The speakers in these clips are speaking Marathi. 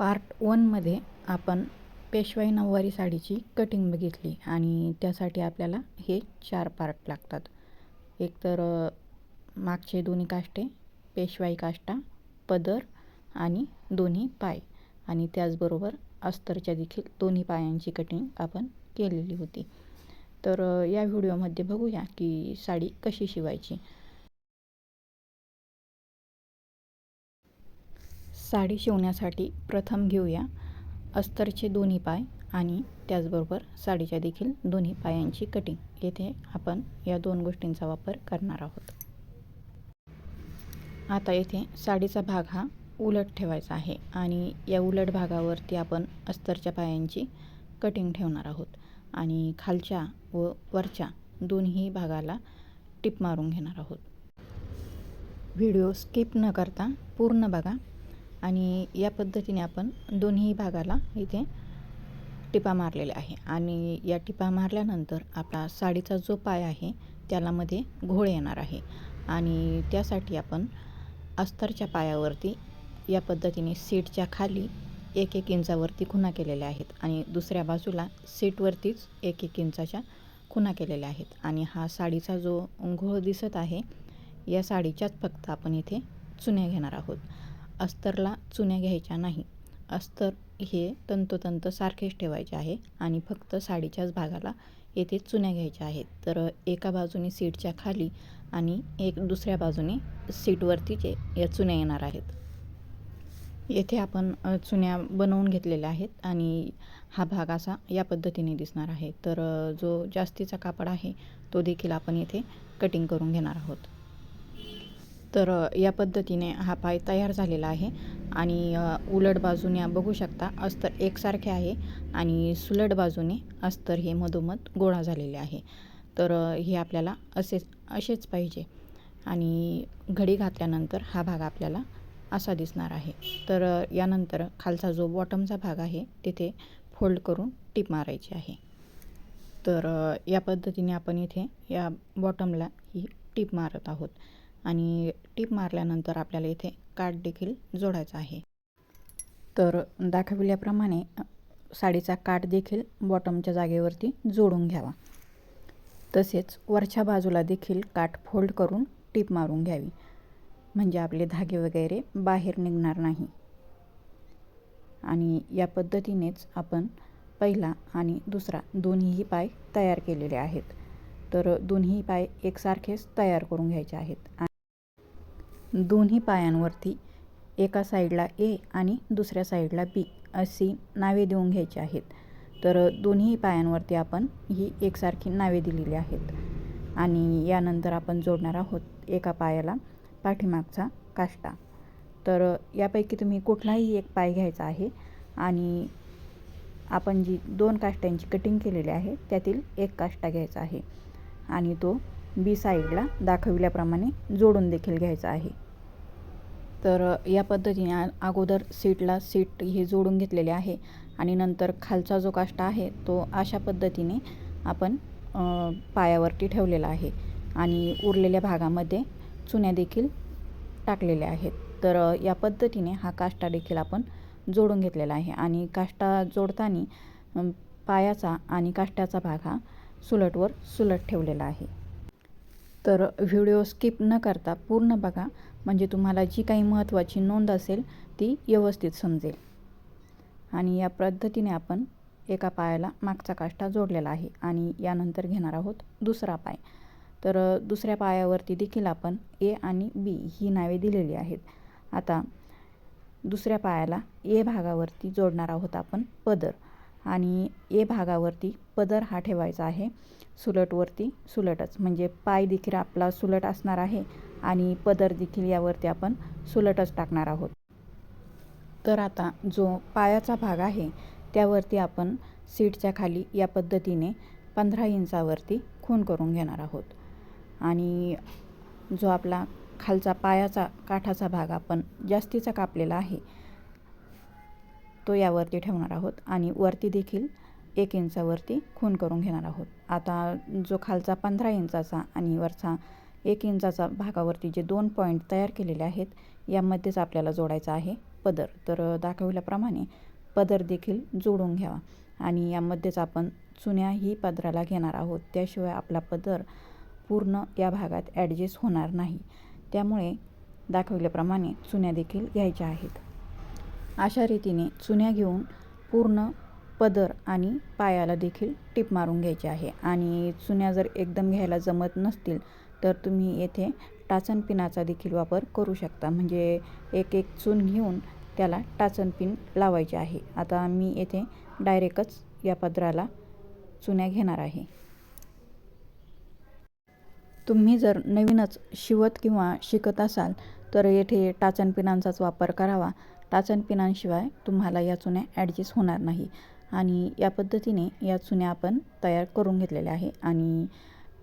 पार्ट 1मध्ये आपण पेशवाई नऊवारी साडीची कटिंग बघितली आणि त्यासाठी आपल्याला हे 4 पार्ट लागतात. एक तर मागचे दोन्ही काष्टे, पेशवाई काष्टा, पदर आणि दोन्ही पाय आणि त्याचबरोबर अस्तरच्या देखील दोन्ही पायांची कटिंग आपण केलेली होती. तर या व्हिडिओमध्ये बघूया की साडी कशी शिवायची. साडी शिवण्यासाठी प्रथम घेऊया अस्तरचे दोन्ही पाय आणि त्याचबरोबर साडीच्या देखील दोन्ही पायांची कटिंग. येथे आपण या दोन गोष्टींचा वापर करणार आहोत. आता येथे साडीचा भाग हा उलट ठेवायचा आहे आणि या उलट भागावरती आपण अस्तरच्या पायांची कटिंग ठेवणार आहोत आणि खालच्या व वरच्या दोन्ही भागाला टिप मारून घेणार आहोत. व्हिडिओ स्किप न करता पूर्ण बघा आणि या पद्धतीने आपण दोन्ही भागाला इथे टिपा मारलेल्या आहे आणि या टिपा मारल्यानंतर आपला साडीचा जो पाय आहे त्याला मध्ये घोळ येणार आहे आणि त्यासाठी आपण अस्तरच्या पायावरती या पद्धतीने सीटच्या खाली 1-1 इंचावरती खुणा केलेल्या आहेत आणि दुसऱ्या बाजूला सीटवरतीच 1-1 इंचाच्या खुणा केलेल्या आहेत आणि हा साडीचा जो घोळ दिसत आहे या साडीच्याच फक्त आपण इथे चुन्या घेणार आहोत. अस्तरला चुन्या घ्यायच्या नाही. अस्तर हे तंतोतंत सारखेच ठेवायचे आहे आणि फक्त साडीच्याच भागाला येथे चुन्या घ्यायच्या आहेत. तर एका बाजूने सीटच्या खाली आणि दुसऱ्या बाजूने सीटवरतीच या चुन्या येणार आहेत. येथे आपण चुन्या बनवून घेतलेल्या आहेत आणि हा भाग असा या पद्धतीने दिसणार आहे. तर जो जास्तीचा कापड आहे तो देखील आपण येथे कटिंग करून घेणार आहोत. तर या पद्धतीने हा पाय तयार झालेला आहे आणि उलट बाजूने बघू शकता अस्तर एकसारखे आहे आणि सुलट बाजूने अस्तर हे मधोमध गोळा झालेले आहे. तर हे आपल्याला असेच पाहिजे आणि घडी घातल्यानंतर हा भाग आपल्याला असा दिसणार आहे. तर यानंतर खालचा जो बॉटमचा भाग आहे तिथे फोल्ड करून टिप मारायची आहे. तर या पद्धतीने आपण इथे या बॉटमला ही टिप मारत आहोत आणि टिप मारल्यानंतर आपल्याला इथे काठ देखील जोडायचा आहे. तर दाखविल्याप्रमाणे साडीचा काठ देखील बॉटमच्या जागेवरती जोडून घ्यावा. तसेच वरच्या बाजूला देखील काठ फोल्ड करून टिप मारून घ्यावी म्हणजे आपले धागे वगैरे बाहेर निघणार नाही. आणि या पद्धतीनेच आपण पहिला आणि दुसरा दोन्हीही पाय तयार केलेले आहेत. तर दोन्ही पाय एकसारखेच तयार करून घ्यायचे आहेत. दोन्ही पायांवरती एका साईडला ए आणि दुसऱ्या साईडला बी अशी नावे देऊन घ्यायची आहेत. तर दोन्ही पायांवरती आपण ही एकसारखी नावे दिलेली आहेत आणि यानंतर आपण जोडणार आहोत एका पायाला पाठीमागचा काष्टा. तर यापैकी तुम्ही कुठलाही एक पाय घ्यायचा आहे आणि आपण जी 2 काष्ट्यांची कटिंग केलेली आहे त्यातील एक काष्टा घ्यायचा आहे आणि तो बी साईडला दाखविल्याप्रमाणे जोडून देखील घ्यायचा आहे. तर या पद्धतीने अगोदर सीट हे जोडून घेतलेले आहे आणि नंतर खालचा जो काष्टा आहे तो अशा पद्धतीने आपण पायावरती ठेवलेला आहे आणि उरलेल्या भागामध्ये चुन्या देखील टाकलेल्या आहेत. तर या पद्धतीने हा काष्टा देखील आपण जोडून घेतलेला आहे आणि काष्टा जोडताना पायाचा आणि काष्ट्याचा भाग हा सुलटवर सुलट ठेवलेला आहे. तर व्हिडिओ स्किप न करता पूर्ण बघा म्हणजे तुम्हाला जी काही महत्त्वाची नोंद असेल ती व्यवस्थित समजेल. आणि या पद्धतीने आपण एका पायाला मागचा काष्टा जोडलेला आहे आणि यानंतर घेणार आहोत दुसरा पाय. तर दुसऱ्या पायावरती देखील आपण ए आणि बी ही नावे दिलेली आहेत. आता दुसऱ्या पायाला ए भागावरती जोडणार आहोत आपण पदर आणि ए भागावरती पदर हा ठेवायचा आहे सुलटवरती सुलटच म्हणजे पाय देखील आपला सुलट असणार आहे आणि पदर देखील यावरती आपण सुलटच टाकणार आहोत. तर आता जो पायाचा भाग आहे त्यावरती आपण सीटच्या खाली या पद्धतीने 15 इंचावरती खूण करून घेणार आहोत आणि जो आपला खालचा पायाचा काठाचा भाग आपण जास्तीचा कापलेला आहे तो यावरती ठेवणार आहोत आणि वरती देखील 1 इंचावरती खूण करून घेणार आहोत. आता जो खालचा 15 इंचाचा आणि वरचा 1 इंचाचा भागावरती जे 2 पॉईंट तयार केलेले आहेत यामध्येच आपल्याला जोडायचा आहे पदर. तर दाखवल्याप्रमाणे पदर देखील जोडून घ्यावा आणि यामध्येच आपण चुन्याही पदराला घेणार आहोत. त्याशिवाय आपला पदर पूर्ण या भागात ॲडजस्ट होणार नाही. त्यामुळे दाखवल्याप्रमाणे चुन्या देखील घ्यायच्या आहेत. अशा रीतीने चुन्या घेऊन पूर्ण पदर आणि पायाला देखील टीप मारून घ्यायची आहे. आणि चुन्या जर एकदम घ्यायला जमत नसतील तर तुम्ही येथे टाचन पिनाचा देखील वापर करू शकता. म्हणजे एक एक चून घेऊन त्याला टाचन पिन लावायचे आहे. आता मी येथे डायरेक्टच या पदराला चुन्या घेणार आहे. तुम्ही जर नवीनच शिवत किंवा शिकत असाल तर येथे टाचन पिनांचाच वापर करावा. टाचन पिनांशिवाय तुम्हाला या चुन्या ॲडजस्ट होणार नाही. आणि या पद्धतीने या चुन्या आपण तयार करून घेतलेल्या आहे आणि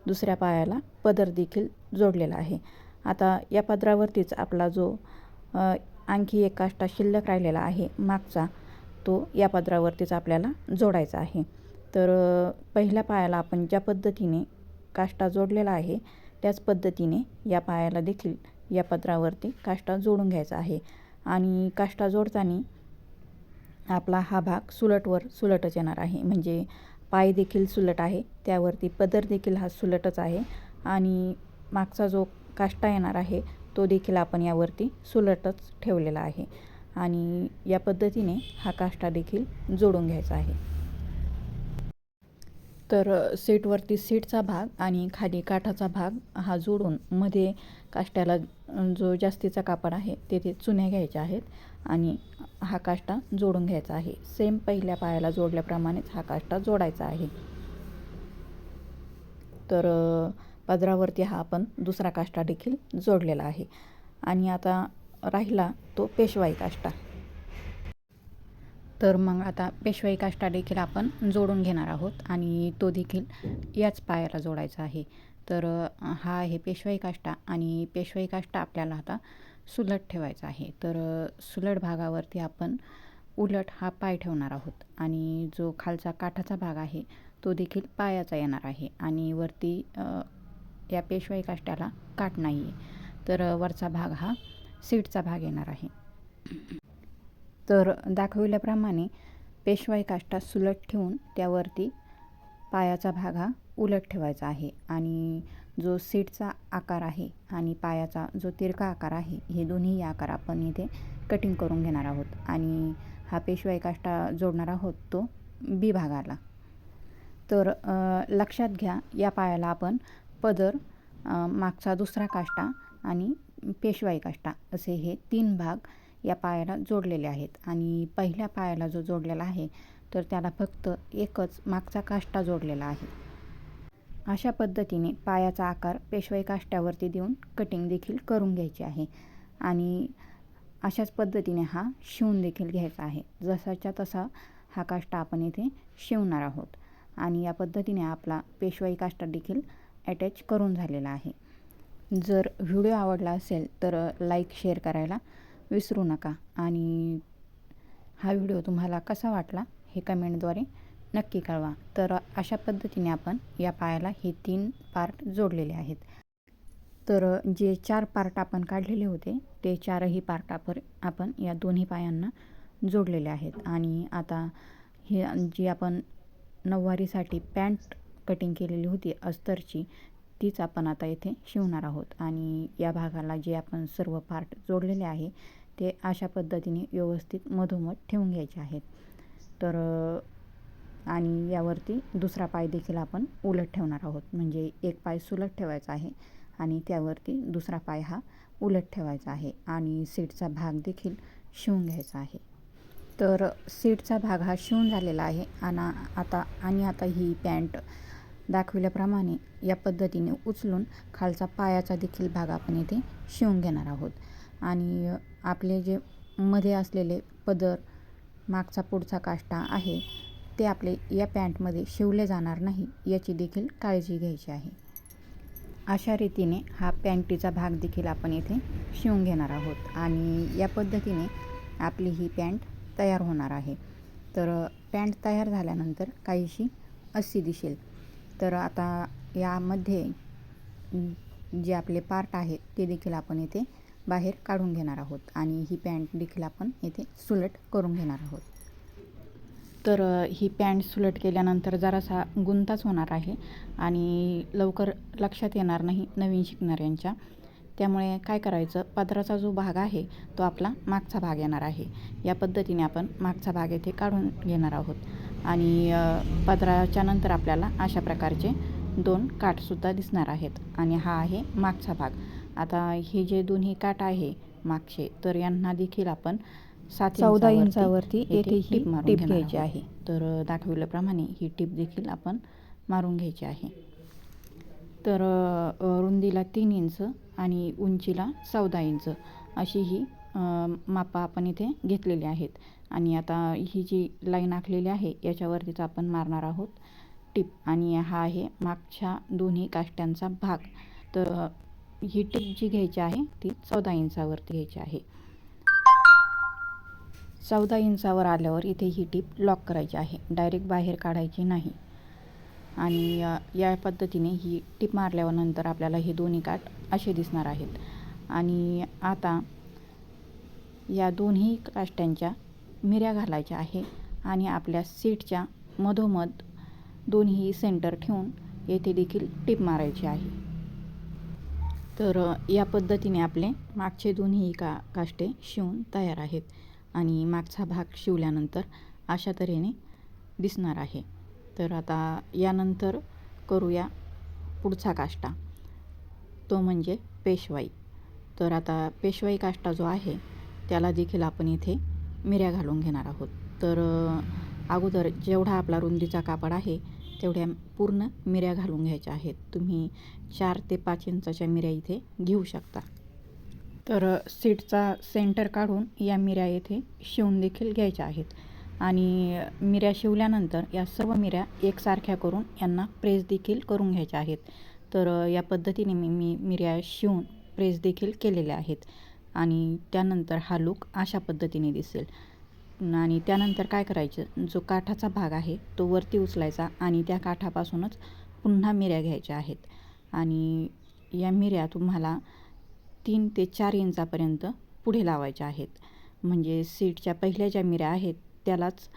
दुसऱ्या पायाला पदर देखील जोडलेला आहे. आता या पदरावरतीच आपला जो आणखी एक काष्टा शिल्लक राहिलेला आहे मागचा, तो या पदरावरतीच आपल्याला जोडायचा आहे. तर पहिल्या पायाला आपण ज्या पद्धतीने काष्टा जोडलेला आहे त्याच पद्धतीने या पायाला देखील या पदरावरती काष्टा जोडून घ्यायचा आहे. आणि काष्टा जोडताना आपला हा भाग सुलटवर सुलटच येणार आहे. म्हणजे पाय देखील सुलट आहे, त्यावरती पदर देखील हा सुलटच आहे आणि मागचा जो काष्टा येणार आहे तो देखील आपण यावरती सुलटच ठेवलेला आहे. आणि या पद्धतीने हा काष्टा देखील जोडून घ्यायचा आहे. तर सीटवरती सीटचा भाग आणि खाली काठाचा भाग हा जोडून मध्ये काष्ट्याला जो जास्तीचा कापड आहे तेथे चुन्या घ्यायच्या आहेत आणि हा काष्टा जोडून घ्यायचा आहे. सेम पहिल्या पायाला जोडल्याप्रमाणेच हा काष्टा जोडायचा आहे. तर पदरावरती हा आपण दुसरा काष्टा देखील जोडलेला आहे. आणि आता राहिला तो पेशवाई काष्टा. तर मग आता पेशवाई काष्टा देखील आपण जोडून घेणार आहोत आणि तो देखील याच पायाला जोडायचा आहे. तर हा आहे पेशवाई काष्टा आणि पेशवाई काष्टा आपल्याला आता सुलट ठेवायचा आहे. तर सुलट भागावरती आपण उलट हा पाय ठेवणार आहोत आणि जो खालचा काठाचा भाग आहे तो देखील पायाचा येणार आहे. आणि वरती या पेशवाई काष्ट्याला काठ नाही आहे, तर वरचा भाग हा सीटचा भाग येणार आहे. तर दाखवल्याप्रमाणे पेशवाई काष्टा सुलट ठेवून त्यावरती पायाचा भाग हा उलट ठेवायचा आहे. आणि जो सीटचा आकार आहे आणि पायाचा जो तिरका आकार आहे हे दोन्ही आकार आपण इथे कटिंग करून घेणार आहोत. आणि हा पेशवाई काष्टा जोडणार आहोत तो बी भागाला. तर लक्षात घ्या, या पायाला आपण पदर, मागचा दुसरा काष्टा आणि पेशवाई काष्टा असे हे 3 भाग या पायाला जोडलेले आहेत. आणि पहिल्या पायाला जो जोडलेला आहे तर त्याला फक्त एकच मागचा काष्टा जोडलेला आहे. अशा पद्धतीने पायाचा आकार पेशवाई काष्ट्यावरती देऊन कटिंग देखील करून घ्यायची आहे. आणि अशाच पद्धतीने हा शिवून देखील घ्यायचा आहे. जसाच्या तसा हा काष्टा आपण इथे शिवणार आहोत. आणि या पद्धतीने आपला पेशवाई काष्टा देखील अटॅच करून झालेला आहे. जर व्हिडिओ आवडला असेल तर लाईक शेअर करायला विसरू नका. आणि हा व्हिडिओ तुम्हाला कसा वाटला हे कमेंटद्वारे नक्की कळवा. तर अशा पद्धतीने आपण या पायाला हे 3 पार्ट जोडलेले आहेत. तर जे 4 पार्ट आपण काढलेले होते ते 4ही पार्ट आपण या दोन्ही पायांना जोडलेले आहेत. आणि आता हे जी आपण नऊवारीसाठी पॅन्ट कटिंग केलेली होती अस्तरची, तीच आपण आता इथे शिवणार आहोत. आणि या भागाला जे आपण सर्व पार्ट जोडलेले आहे ते अशा पद्धतीने व्यवस्थित मधोमध ठेवून घ्यायचे आहेत. तर आणि यावरती दुसरा पाय देखील आपण उलट ठेवणार आहोत. म्हणजे एक पाय सुलट ठेवायचा आहे आणि त्यावरती दुसरा पाय हा उलट ठेवायचा आहे. आणि सीटचा भाग देखील शिवून घ्यायचा आहे. तर सीटचा भाग हा शिवून झालेला आहे. आणि आता ही पॅन्ट दाखविल्याप्रमाणे या पद्धतीने उचलून खालचा पायाचा देखील भाग आपण इथे शिवून घेणार आहोत. आणि आपले जे मध्ये असलेले पदर, मागचा पुढचा काष्टा आहे ते आपले या पॅन्टमध्ये शिवले जाणार नाही याची देखील काळजी घ्यायची आहे. अशा रीतीने हा पॅन्टीचा भाग देखील आपण इथे शिवून घेणार आहोत. आणि या पद्धतीने आपली ही पॅन्ट तयार होणार आहे. तर पॅन्ट तयार झाल्यानंतर काहीशी अशी दिसेल. तर आता यामध्ये जे आपले पार्ट आहेत ते देखील आपण इथे बाहेर काढून घेणार आहोत आणि ही पॅन्ट देखील आपण येथे सुलट करून घेणार आहोत. तर ही पॅन्ट सुलट केल्यानंतर जरासा गुंताच होणार आहे आणि लवकर लक्षात येणार नाही नवीन शिकणाऱ्यांच्या. त्यामुळे काय करायचं, पदराचा जो भाग आहे तो आपला मागचा भाग येणार आहे. या पद्धतीने आपण मागचा भाग येथे काढून घेणार आहोत आणि पदराच्या नंतर आपल्याला अशा प्रकारचे 2 काठसुद्धा दिसणार आहेत आणि हा आहे मागचा भाग. आता हे जे दोन्ही काठ आहे मागचे, तर यांना देखील आपण 14 इंचावरती येथे टीप मारून घ्यायची आहे. तर दाखविल्याप्रमाणे ही टीप देखील आपण मारून घ्यायची आहे. तर रुंदीला 3 इंच आणि उंचीला 14 इंच अशी ही मापं आपण इथे घेतलेली आहेत. आणि आता ही जी लाईन आखलेली आहे याच्यावरतीच आपण मारणार आहोत टीप आणि हा आहे मागच्या दोन्ही काष्ट्यांचा भाग. तर ही टीप जी घ्यायची आहे ती 14 इंचावरती घ्यायची आहे. 14 इंचावर आल्यावर इथे ही टीप लॉक करायची आहे, डायरेक्ट बाहेर काढायची नाही. आणि या पद्धतीने ही टीप मारल्यावर नंतर आपल्याला हे दोन्ही काठ असे दिसणार आहेत. आणि आता या दोन्ही काष्ट्यांच्या मिऱ्या घालायच्या आहे आणि आपल्या सीटच्या मधोमध दोन्ही सेंटर ठेवून येथे देखील टीप मारायची आहे. तर या पद्धतीने आपले मागचे दोन्ही काष्टे शिवून तयार आहेत आणि मागचा भाग शिवल्यानंतर अशा तऱ्हेने दिसणार आहे. तर आता यानंतर करूया पुढचा काष्टा, तो म्हणजे पेशवाई. तर आता पेशवाई काष्टा जो आहे त्याला देखील आपण इथे मिऱ्या घालून घेणार आहोत. तर अगोदर जेवढा आपला रुंदीचा कापड आहे तेवढ्या पूर्ण मिऱ्या घालून घ्यायच्या आहेत. तुम्ही 4 ते 5 इंचाच्या मिऱ्या इथे घेऊ शकता. तर सीटचा सेंटर काढून या मिऱ्या येथे शिवून देखील घ्यायच्या आहेत आणि मिऱ्या शिवल्यानंतर या सर्व मिऱ्या एकसारख्या करून यांना प्रेस देखील करून घ्यायच्या आहेत. तर या पद्धतीने मी मिऱ्या शिवून प्रेस देखील केलेल्या आहेत आणि त्यानंतर हा लूक अशा पद्धतीने दिसेल. आणि त्यानंतर काय करायचं, जो काठाचा भाग आहे तो वरती उचलायचा आणि त्या काठापासूनच पुन्हा मिऱ्या घ्यायच्या आहेत. आणि या मिऱ्या तुम्हाला 3 ते 4 इंचापर्यंत पुढे लावायच्या आहेत. म्हणजे सीटच्या पहिल्या ज्या मिऱ्या आहेत त्यालाच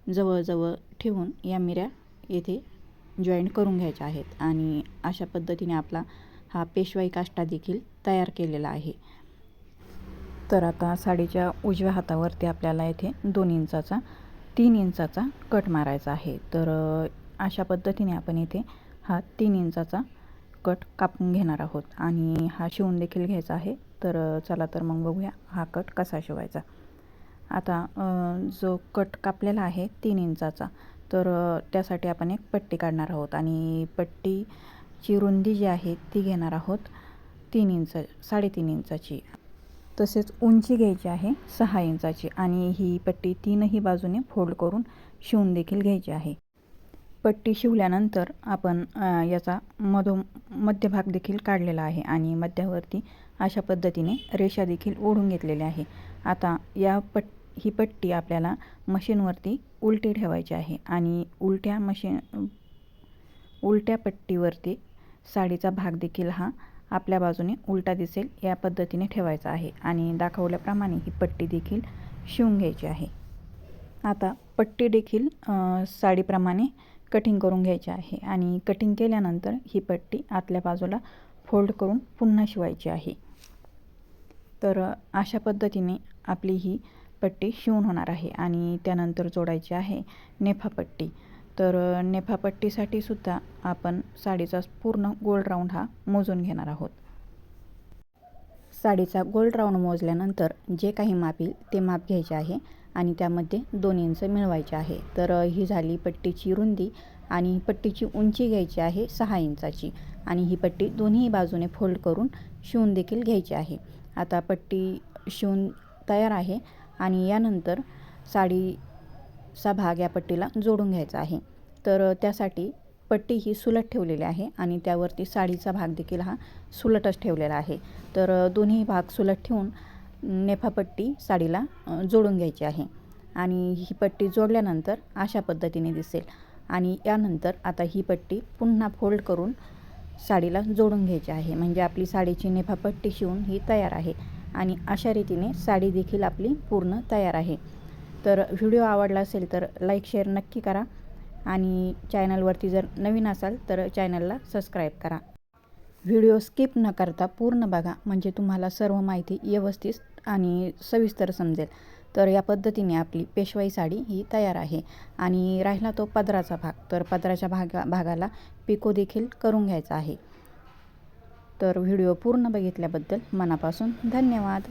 जवळजवळ ठेवून या मिऱ्या येथे जॉईंट करून घ्यायच्या आहेत. आणि अशा पद्धतीने आपला हा पेशवाई काष्टा देखील तयार केलेला आहे. तर आता साडीच्या उजव्या हातावरती आपल्याला येथे 2 इंचाचा 3 इंचाचा कट मारायचा आहे. तर अशा पद्धतीने आपण इथे हा 3 इंचाचा कट कापून घेणार आहोत आणि हा शिवून देखील घ्यायचा आहे. तर चला तर मग बघूया हा कट कसा शिवायचा. आता जो कट कापलेला आहे 3 इंचाचा, तर त्यासाठी आपण एक पट्टी काढणार आहोत आणि पट्टीची रुंदी जी आहे ती घेणार आहोत 3 इंच 3.5 इंचाची. तसेच उंची घ्यायची आहे 6 इंचाची आणि ही पट्टी 3ही बाजूने फोल्ड करून शिवून देखील घ्यायची आहे. पट्टी शिवल्यानंतर आपण याचा मध्यभाग देखील काढलेला आहे आणि मध्यावरती अशा पद्धतीने रेषा देखील ओढून घेतलेली आहे. आता ही पट्टी आपल्याला मशीनवरती उलटी ठेवायची आहे आणि उलट्या पट्टीवरती साडीचा भाग देखील हा आपल्या बाजूने उलटा दिसेल या पद्धतीने ठेवायचा आहे आणि दाखवल्याप्रमाणे ही पट्टी देखील शिवून घ्यायची आहे. आता पट्टी देखील साडीप्रमाणे कटिंग करून घ्यायची आहे आणि कटिंग केल्यानंतर ही पट्टी आतल्या बाजूला फोल्ड करून पुन्हा शिवायची आहे. तर अशा पद्धतीने आपली ही पट्टी शिवून होणार आहे आणि त्यानंतर जोडायची आहे नेफापट्टी. तर नेफापट्टीसाठी सुद्धा आपण साडीचा पूर्ण गोल राऊंड हा मोजून घेणार आहोत. साडीचा गोल राऊंड मोजल्यानंतर जे काही माप येईल ते माप घ्यायचे आहे आणि त्यामध्ये 2 इंच मिळवायचे आहे. तर ही झाली पट्टीची रुंदी आणि पट्टीची उंची घ्यायची आहे 6 इंचाची आणि ही पट्टी दोन्ही बाजूने फोल्ड करून शिवून देखील घ्यायची आहे. आता पट्टी शिवून तयार आहे आणि यानंतर साडीचा भाग या पट्टीला जोडून घ्यायचा आहे. तर त्यासाठी पट्टी ही सुलट ठेवलेली आहे आणि त्यावरती साडीचा भाग देखील हा सुलटच ठेवलेला आहे. तर दोन्ही भाग सुलट ठेवून नेफापट्टी साडीला जोडून घ्यायची आहे आणि ही पट्टी जोडल्यानंतर अशा पद्धतीने दिसेल. आणि यानंतर आता ही पट्टी पुन्हा फोल्ड करून साडीला जोडून घ्यायची आहे. म्हणजे आपली साडीची नेफापट्टी शिवून ही तयार आहे आणि अशा रीतीने साडी देखील आपली पूर्ण तयार आहे. तर व्हिडिओ आवडला असेल तर लाईक शेअर नक्की करा आणि चॅनलवरती जर नवीन असाल तर चॅनलला सबस्क्राईब करा. व्हिडिओ स्किप न करता पूर्ण बघा, म्हणजे तुम्हाला सर्व माहिती व्यवस्थित आणि सविस्तर समजेल. तर या पद्धतीने आपली पेशवाई साडी ही तयार आहे. आणि राहिला तो पदराचा भाग, तर पदराच्या भागाला पिको देखील करून घ्यायचा आहे. तर व्हिडिओ पूर्ण बघितल्याबद्दल मनापासून धन्यवाद.